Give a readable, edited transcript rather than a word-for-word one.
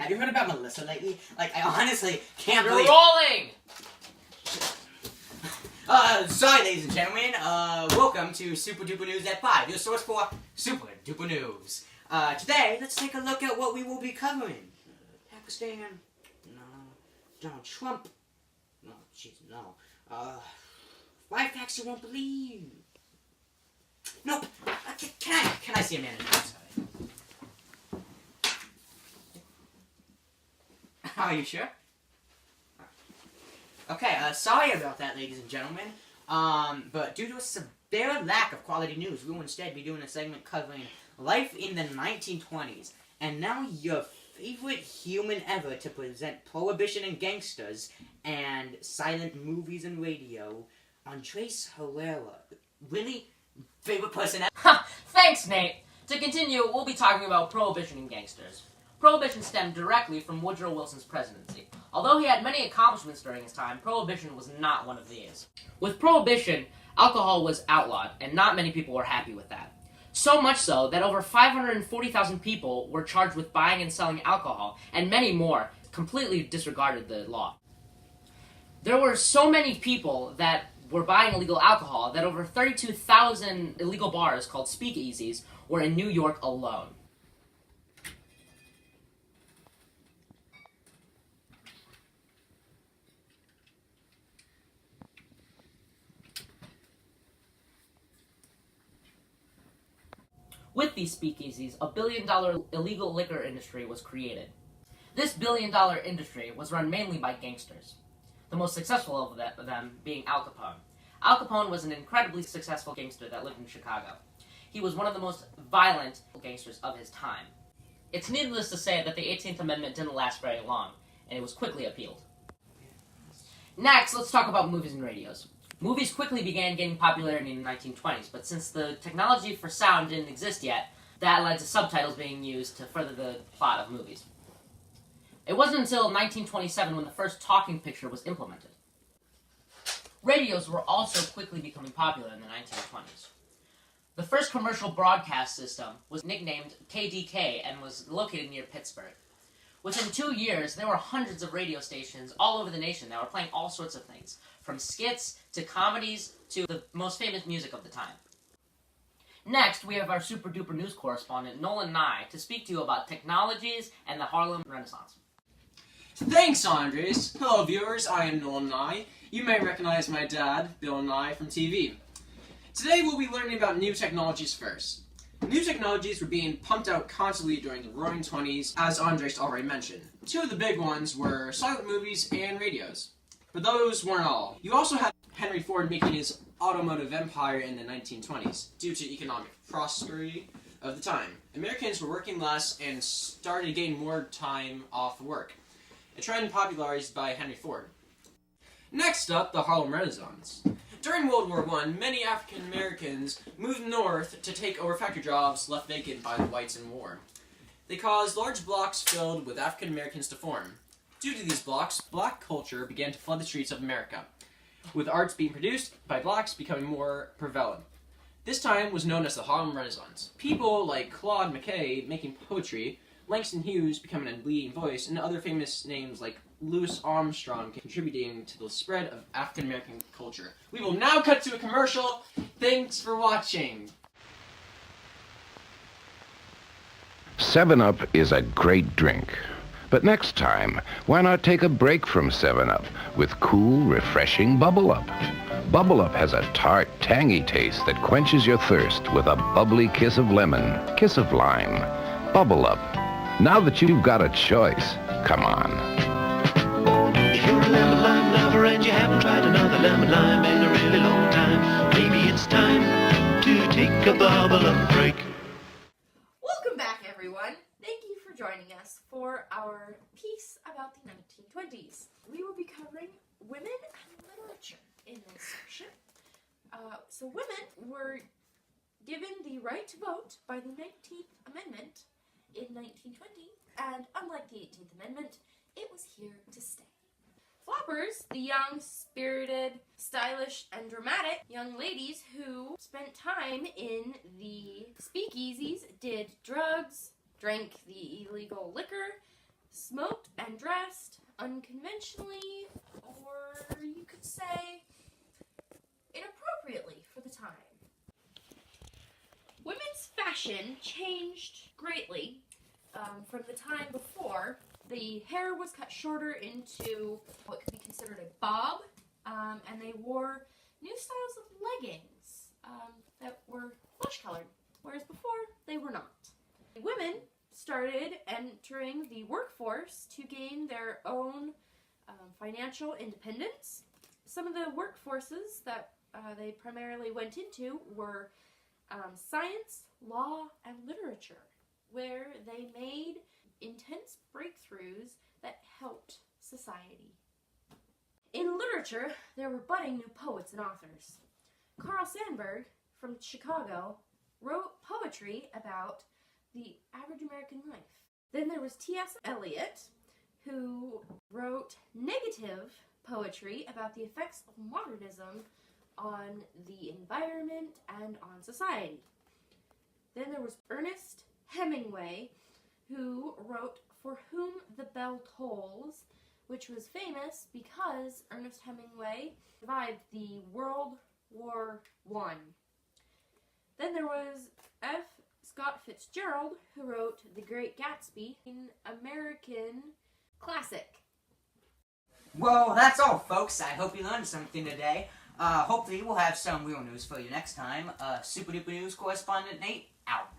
Have you heard about Melissa lately? Like, I honestly can't You're believe... rolling! Sorry, ladies and gentlemen. Welcome to Super Duper News at 5, your source for Super Duper News. Today, let's take a look at what we will be covering. Pakistan. No. Donald Trump. No, jeez, no. 5 facts you won't believe. Nope. Can I see a manager? I'm sorry. Are you sure? Okay, sorry about that, ladies and gentlemen. But due to a severe lack of quality news, we will instead be doing a segment covering life in the 1920s. And now your favorite human ever to present prohibition and gangsters and silent movies and radio, Andres Herrera. Really? Favorite person ever? Ha! Thanks, Nate! To continue, we'll be talking about prohibition and gangsters. Prohibition stemmed directly from Woodrow Wilson's presidency. Although he had many accomplishments during his time, prohibition was not one of these. With prohibition, alcohol was outlawed, and not many people were happy with that. So much so that over 540,000 people were charged with buying and selling alcohol, and many more completely disregarded the law. There were so many people that were buying illegal alcohol that over 32,000 illegal bars called speakeasies were in New York alone. With these speakeasies, a billion-dollar illegal liquor industry was created. This billion-dollar industry was run mainly by gangsters, the most successful of them being Al Capone. Al Capone was an incredibly successful gangster that lived in Chicago. He was one of the most violent gangsters of his time. It's needless to say that the 18th Amendment didn't last very long, and it was quickly appealed. Next, let's talk about movies and radios. Movies quickly began gaining popularity in the 1920s, but since the technology for sound didn't exist yet, that led to subtitles being used to further the plot of movies. It wasn't until 1927 when the first talking picture was implemented. Radios were also quickly becoming popular in the 1920s. The first commercial broadcast system was nicknamed KDK and was located near Pittsburgh. Within 2 years, there were hundreds of radio stations all over the nation that were playing all sorts of things, from skits to comedies to the most famous music of the time. Next, we have our super duper news correspondent, Nolan Nye, to speak to you about technologies and the Harlem Renaissance. Thanks, Andres. Hello, viewers. I am Nolan Nye. You may recognize my dad, Bill Nye, from TV. Today, we'll be learning about new technologies first. New technologies were being pumped out constantly during the roaring 20s, as Andres already mentioned. Two of the big ones were silent movies and radios. But those weren't all. You also had Henry Ford making his automotive empire in the 1920s, due to economic prosperity of the time. Americans were working less and started getting more time off work, a trend popularized by Henry Ford. Next up, the Harlem Renaissance. During World War I, many African Americans moved north to take over factory jobs left vacant by the whites in war. They caused large blocks filled with African Americans to form. Due to these blocks, black culture began to flood the streets of America, with arts being produced by blacks becoming more prevalent. This time was known as the Harlem Renaissance. People like Claude McKay making poetry, Langston Hughes becoming a leading voice, and other famous names like Louis Armstrong contributing to the spread of African American culture. We will now cut to a commercial. Thanks for watching. 7-Up is a great drink. But next time, why not take a break from 7-Up with cool, refreshing Bubble Up? Bubble Up has a tart, tangy taste that quenches your thirst with a bubbly kiss of lemon, kiss of lime. Bubble Up. Now that you've got a choice, come on. If you're a lemon lime lover and you haven't tried another lemon lime in a really long time, maybe it's time to take a Bubble Up break. Welcome back, everyone. Thank you for joining us for our piece about the 1920s. We will be covering women and literature in this section. So women were given the right to vote by the 19th Amendment in 1920, and unlike the 18th Amendment, it was here to stay. Floppers, the young, spirited, stylish, and dramatic young ladies who spent time in the speakeasies, did drugs, drank the illegal liquor, smoked and dressed unconventionally, or you could say inappropriately for the time. Women's fashion changed greatly from the time before. The hair was cut shorter into what could be considered a bob, and they wore new styles of leggings that were flesh-colored, whereas before they were not. Women started entering the workforce to gain their own financial independence. Some of the workforces that they primarily went into were science, law, and literature, where they made intense breakthroughs that helped society. In literature, there were budding new poets and authors. Carl Sandburg from Chicago wrote poetry about the average American life. Then there was T.S. Eliot, who wrote negative poetry about the effects of modernism on the environment and on society. Then there was Ernest Hemingway, who wrote For Whom the Bell Tolls, which was famous because Ernest Hemingway survived the World War I. Then there was F. Scott Fitzgerald, who wrote The Great Gatsby, an American classic. Well, that's all, folks. I hope you learned something today. Hopefully we'll have some real news for you next time. Super Duper News correspondent Nate, out.